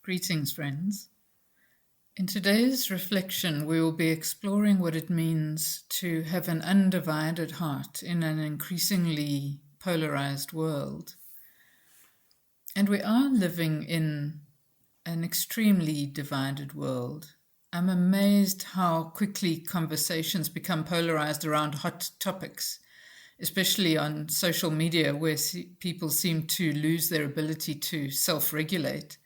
Greetings, friends. In today's reflection, we will be exploring what it means to have an undivided heart in an increasingly polarized world. And we are living in an extremely divided world. I'm amazed how quickly conversations become polarized around hot topics, especially on social media, where people seem to lose their ability to self-regulate.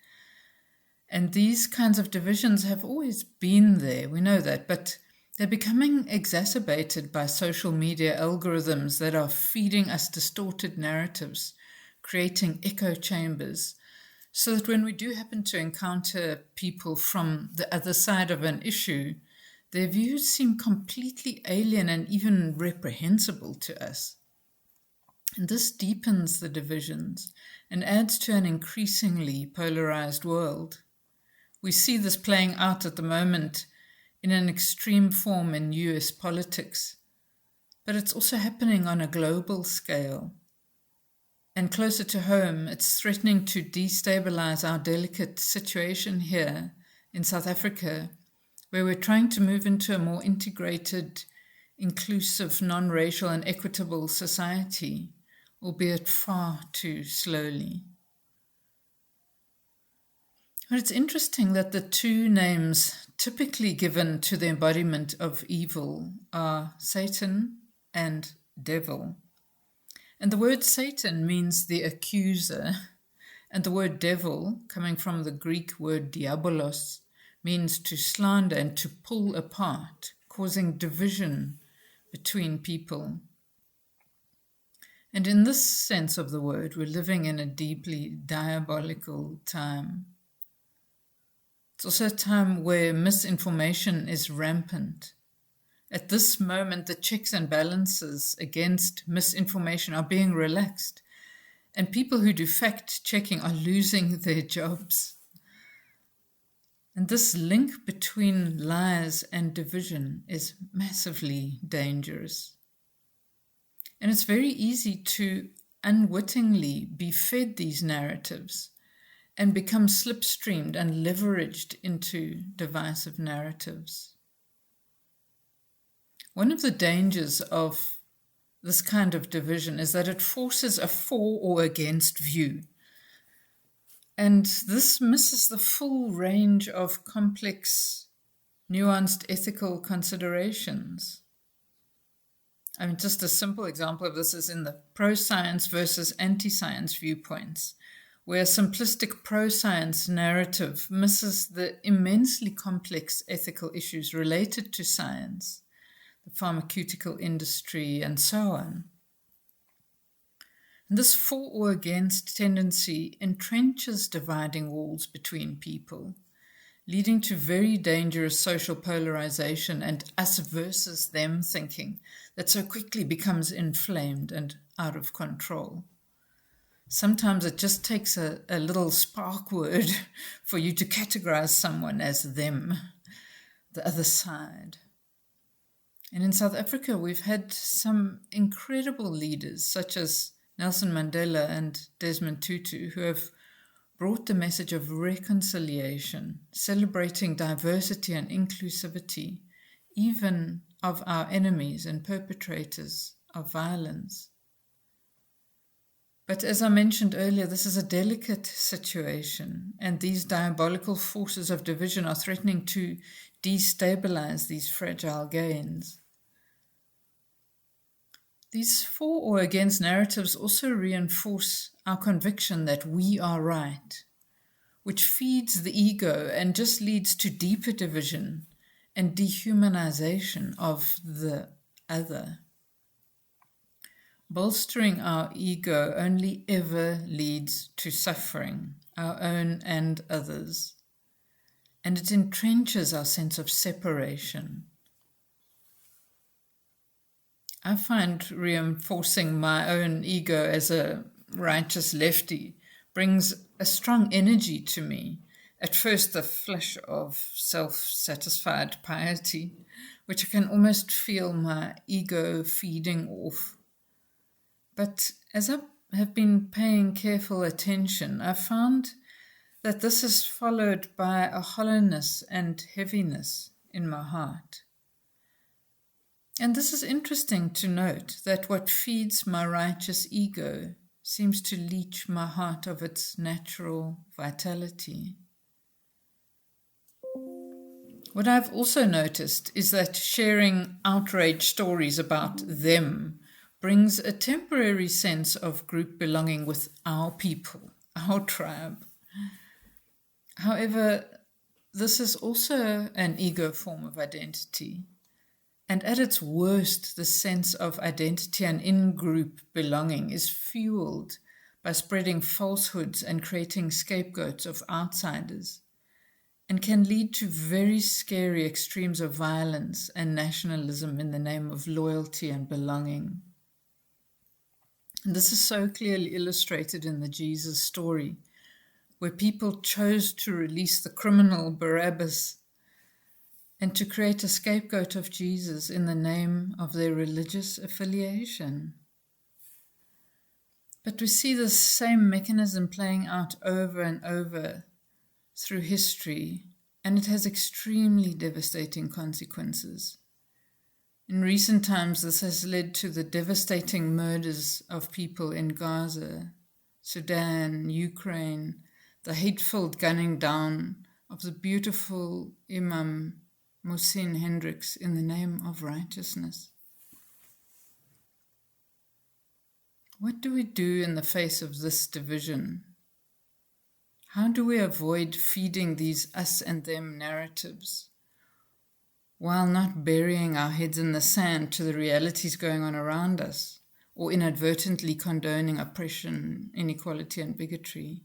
And these kinds of divisions have always been there, we know that, but they're becoming exacerbated by social media algorithms that are feeding us distorted narratives, creating echo chambers, so that when we do happen to encounter people from the other side of an issue, their views seem completely alien and even reprehensible to us. And this deepens the divisions and adds to an increasingly polarized world. We see this playing out at the moment in an extreme form in US politics, but it's also happening on a global scale. And closer to home, it's threatening to destabilize our delicate situation here in South Africa, where we're trying to move into a more integrated, inclusive, non-racial and equitable society, albeit far too slowly. But it's interesting that the two names typically given to the embodiment of evil are Satan and devil. And the word Satan means the accuser, and the word devil, coming from the Greek word diabolos, means to slander and to pull apart, causing division between people. And in this sense of the word, we're living in a deeply diabolical time. It's also a time where misinformation is rampant. At this moment, the checks and balances against misinformation are being relaxed, and people who do fact-checking are losing their jobs. And this link between lies and division is massively dangerous. And it's very easy to unwittingly be fed these narratives and become slipstreamed and leveraged into divisive narratives. One of the dangers of this kind of division is that it forces a for or against view. And this misses the full range of complex, nuanced ethical considerations. I mean, just a simple example of this is in the pro-science versus anti-science viewpoints, where a simplistic pro-science narrative misses the immensely complex ethical issues related to science, the pharmaceutical industry, and so on. And this for or against tendency entrenches dividing walls between people, leading to very dangerous social polarization and us versus them thinking that so quickly becomes inflamed and out of control. Sometimes it just takes a little spark word for you to categorize someone as them, the other side. And in South Africa, we've had some incredible leaders such as Nelson Mandela and Desmond Tutu who have brought the message of reconciliation, celebrating diversity and inclusivity, even of our enemies and perpetrators of violence. But as I mentioned earlier, this is a delicate situation, and these diabolical forces of division are threatening to destabilize these fragile gains. These for or against narratives also reinforce our conviction that we are right, which feeds the ego and just leads to deeper division and dehumanization of the other. Bolstering our ego only ever leads to suffering, our own and others, and it entrenches our sense of separation. I find reinforcing my own ego as a righteous lefty brings a strong energy to me. At first, a flush of self-satisfied piety, which I can almost feel my ego feeding off. But as I have been paying careful attention, I found that this is followed by a hollowness and heaviness in my heart. And this is interesting to note, that what feeds my righteous ego seems to leach my heart of its natural vitality. What I've also noticed is that sharing outrage stories about them brings a temporary sense of group belonging with our people, our tribe. However, this is also an ego form of identity. And at its worst, the sense of identity and in-group belonging is fueled by spreading falsehoods and creating scapegoats of outsiders, and can lead to very scary extremes of violence and nationalism in the name of loyalty and belonging. And this is so clearly illustrated in the Jesus story, where people chose to release the criminal Barabbas and to create a scapegoat of Jesus in the name of their religious affiliation. But we see this same mechanism playing out over and over through history, and it has extremely devastating consequences. In recent times, this has led to the devastating murders of people in Gaza, Sudan, Ukraine, the hateful gunning down of the beautiful Imam Mohsin Hendricks in the name of righteousness. What do we do in the face of this division? How do we avoid feeding these us and them narratives while not burying our heads in the sand to the realities going on around us, or inadvertently condoning oppression, inequality, and bigotry?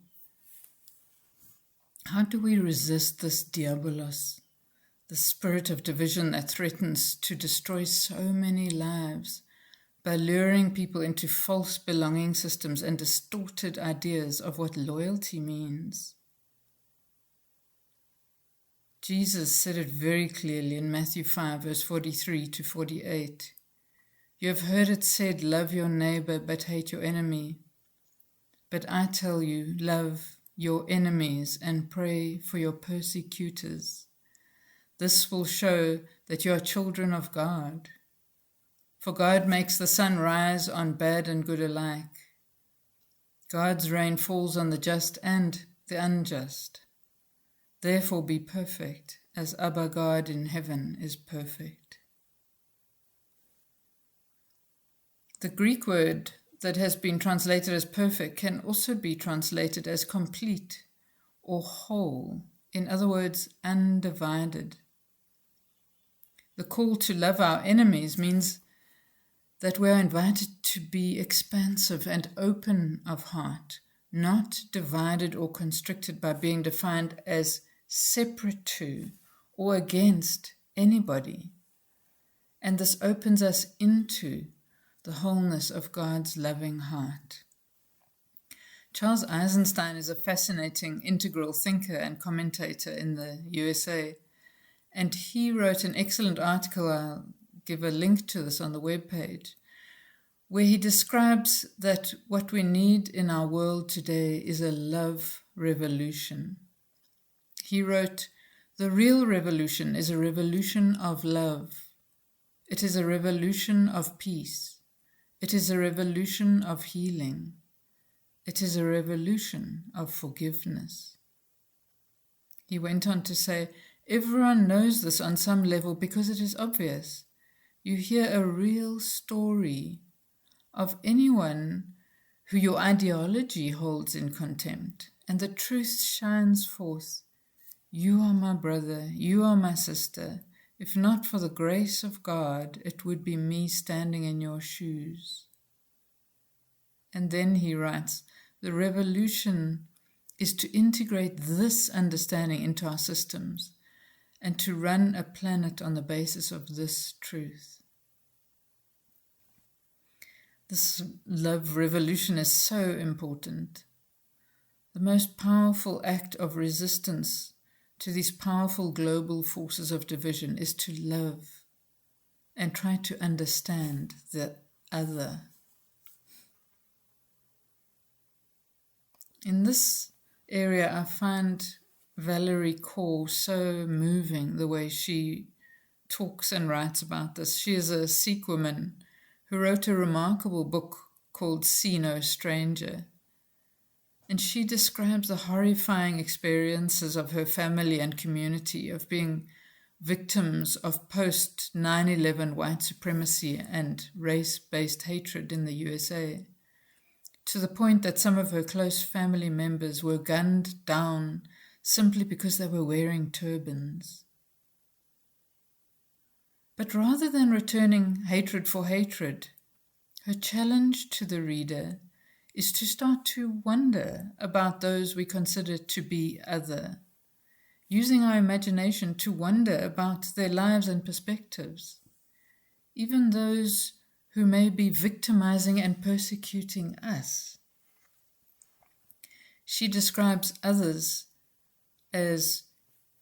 How do we resist this diabolos, the spirit of division that threatens to destroy so many lives by luring people into false belonging systems and distorted ideas of what loyalty means? Jesus said it very clearly in Matthew 5, verse 43 to 48. You have heard it said, love your neighbor, but hate your enemy. But I tell you, love your enemies and pray for your persecutors. This will show that you are children of God. For God makes the sun rise on bad and good alike. God's rain falls on the just and the unjust. Therefore be perfect, as Abba God in heaven is perfect. The Greek word that has been translated as perfect can also be translated as complete or whole, in other words, undivided. The call to love our enemies means that we are invited to be expansive and open of heart, not divided or constricted by being defined as separate to or against anybody. And this opens us into the wholeness of God's loving heart. Charles Eisenstein is a fascinating integral thinker and commentator in the USA, and he wrote an excellent article, I'll give a link to this on the webpage, where he describes that what we need in our world today is a love revolution. He wrote, the real revolution is a revolution of love. It is a revolution of peace. It is a revolution of healing. It is a revolution of forgiveness. He went on to say, everyone knows this on some level because it is obvious. You hear a real story of anyone who your ideology holds in contempt, and the truth shines forth. You are my brother, you are my sister. If not for the grace of God, it would be me standing in your shoes. And then he writes, the revolution is to integrate this understanding into our systems and to run a planet on the basis of this truth. This love revolution is so important. The most powerful act of resistance to these powerful global forces of division is to love and try to understand the other. In this area, I find Valerie Kaur so moving, the way she talks and writes about this. She is a Sikh woman who wrote a remarkable book called See No Stranger. And she describes the horrifying experiences of her family and community of being victims of post 9/11 white supremacy and race-based hatred in the USA, to the point that some of her close family members were gunned down simply because they were wearing turbans. But rather than returning hatred for hatred, her challenge to the reader is to start to wonder about those we consider to be other, using our imagination to wonder about their lives and perspectives, even those who may be victimizing and persecuting us. She describes others as,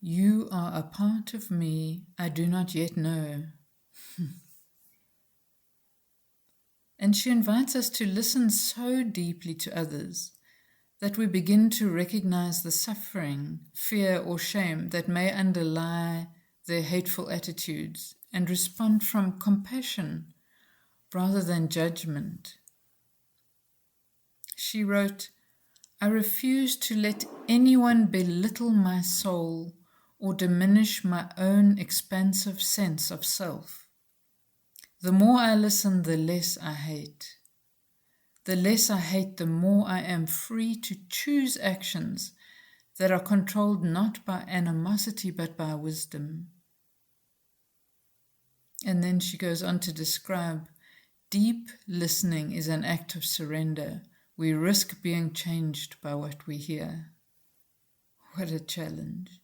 "You are a part of me I do not yet know." And she invites us to listen so deeply to others that we begin to recognize the suffering, fear, or shame that may underlie their hateful attitudes and respond from compassion rather than judgment. She wrote, "I refuse to let anyone belittle my soul or diminish my own expansive sense of self. The more I listen, the less I hate. The less I hate, the more I am free to choose actions that are controlled not by animosity but by wisdom." And then she goes on to describe, "Deep listening is an act of surrender. We risk being changed by what we hear." What a challenge.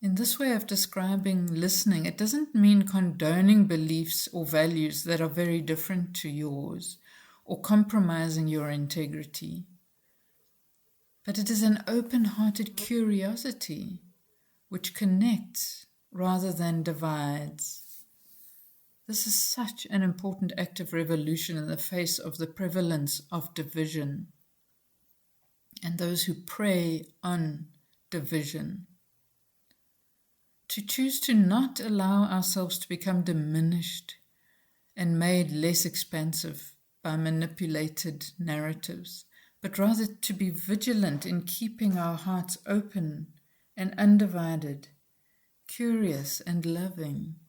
In this way of describing listening, it doesn't mean condoning beliefs or values that are very different to yours or compromising your integrity. But it is an open-hearted curiosity which connects rather than divides. This is such an important act of revolution in the face of the prevalence of division and those who prey on division. To choose to not allow ourselves to become diminished and made less expansive by manipulated narratives, but rather to be vigilant in keeping our hearts open and undivided, curious and loving.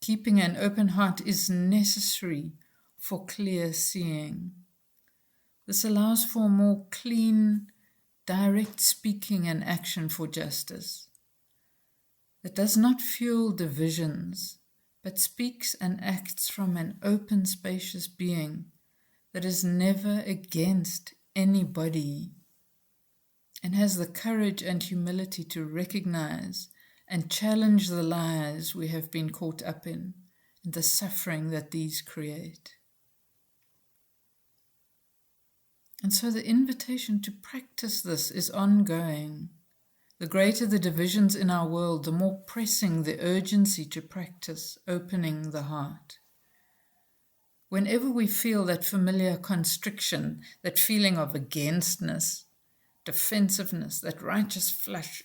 Keeping an open heart is necessary for clear seeing. This allows for more clean, direct speaking and action for justice. It does not fuel divisions, but speaks and acts from an open, spacious being that is never against anybody and has the courage and humility to recognize and challenge the lies we have been caught up in and the suffering that these create. And so the invitation to practice this is ongoing. The greater the divisions in our world, the more pressing the urgency to practice opening the heart. Whenever we feel that familiar constriction, that feeling of againstness, defensiveness, that righteous flush,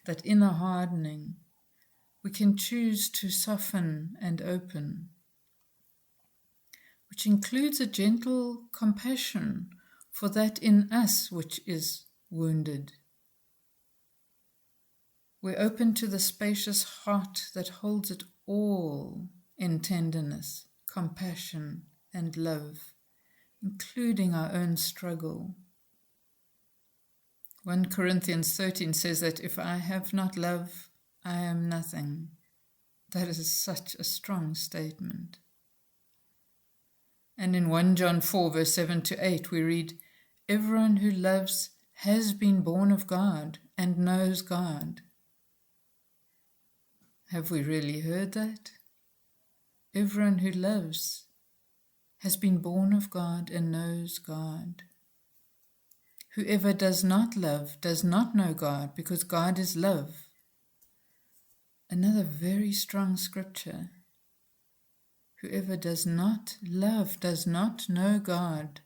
that inner hardening, we can choose to soften and open, which includes a gentle compassion for that in us which is wounded. We're open to the spacious heart that holds it all in tenderness, compassion, and love, including our own struggle. 1 Corinthians 13 says that if I have not love, I am nothing. That is such a strong statement. And in 1 John 4, verse 7 to 8, we read, "Everyone who loves has been born of God and knows God." Have we really heard that? Everyone who loves has been born of God and knows God. Whoever does not love does not know God, because God is love. Another very strong scripture. Whoever does not love does not know God,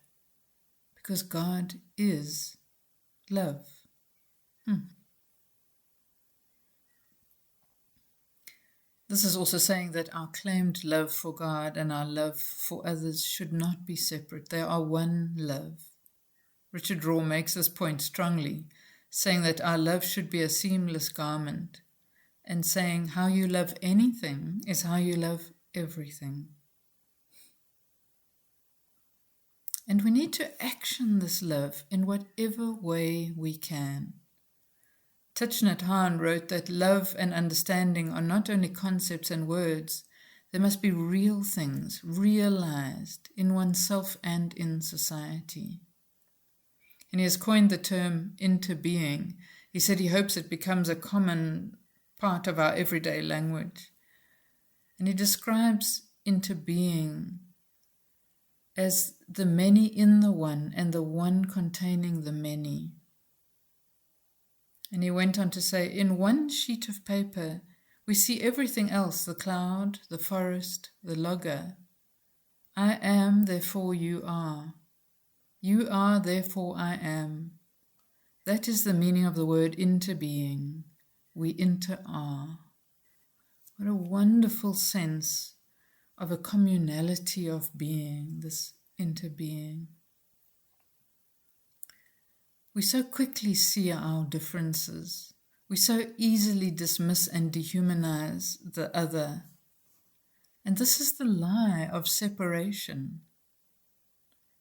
because God is love. This is also saying that our claimed love for God and our love for others should not be separate. They are one love. Richard Rohr makes this point strongly, saying that our love should be a seamless garment, and saying how you love anything is how you love everything. And we need to action this love in whatever way we can. Thich Nhat Hanh wrote that love and understanding are not only concepts and words, they must be real things, realized in oneself and in society. And he has coined the term interbeing. He said he hopes it becomes a common part of our everyday language. And he describes interbeing as the many in the one and the one containing the many. And he went on to say, in one sheet of paper, we see everything else, the cloud, the forest, the logger. I am, therefore you are. You are, therefore I am. That is the meaning of the word interbeing. We inter-are. What a wonderful sense of a communality of being, this interbeing. We so quickly see our differences. We so easily dismiss and dehumanize the other. And this is the lie of separation.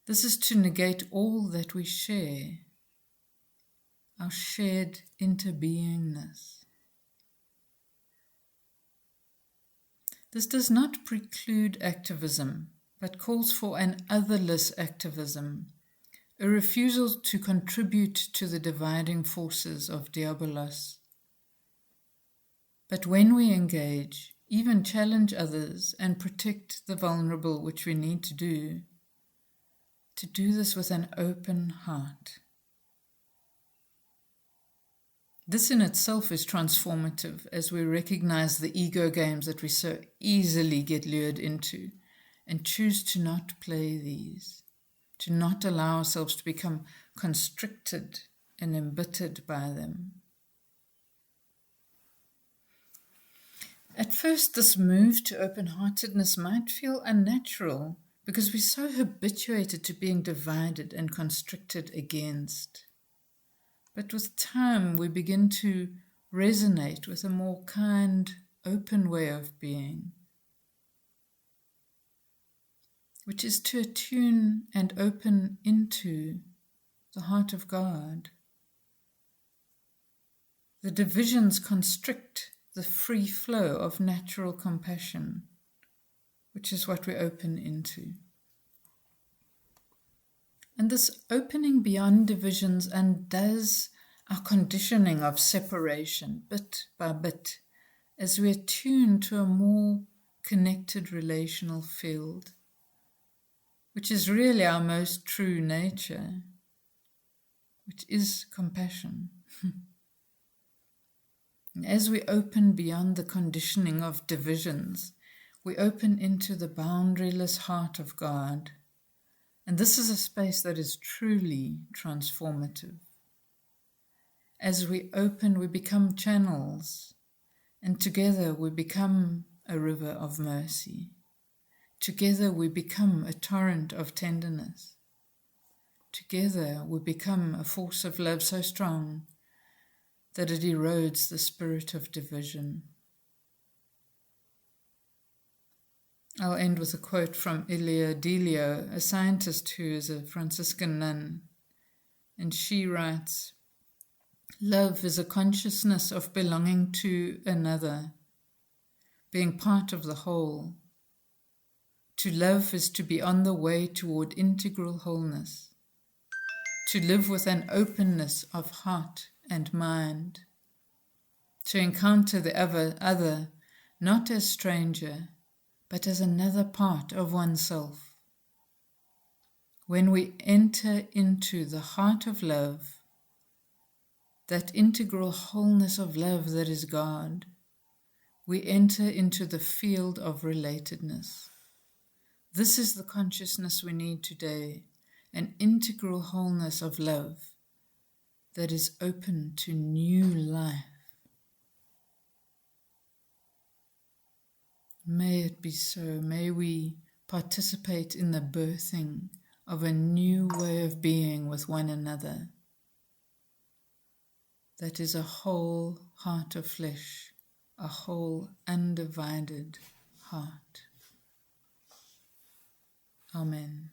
This is to negate all that we share, our shared interbeingness. This does not preclude activism, but calls for an otherless activism, a refusal to contribute to the dividing forces of diabolos. But when we engage, even challenge others and protect the vulnerable, which we need to do this with an open heart. This in itself is transformative as we recognize the ego games that we so easily get lured into and choose to not play these, to not allow ourselves to become constricted and embittered by them. At first, this move to open-heartedness might feel unnatural because we're so habituated to being divided and constricted against. But with time, we begin to resonate with a more kind, open way of being, which is to attune and open into the heart of God. The divisions constrict the free flow of natural compassion, which is what we open into. And this opening beyond divisions undoes our conditioning of separation bit by bit as we attune to a more connected relational field, which is really our most true nature, which is compassion. And as we open beyond the conditioning of divisions, we open into the boundaryless heart of God. And this is a space that is truly transformative. As we open, we become channels, and together we become a river of mercy. Together we become a torrent of tenderness. Together we become a force of love so strong that it erodes the spirit of division. I'll end with a quote from Ilia Delio, a scientist who is a Franciscan nun, and she writes, "Love is a consciousness of belonging to another, being part of the whole. To love is to be on the way toward integral wholeness, to live with an openness of heart and mind, to encounter the other not as stranger, but as another part of oneself. When we enter into the heart of love, that integral wholeness of love that is God, we enter into the field of relatedness. This is the consciousness we need today, an integral wholeness of love that is open to new life. May it be so. May we participate in the birthing of a new way of being with one another. That is a whole heart of flesh, a whole undivided heart. Amen.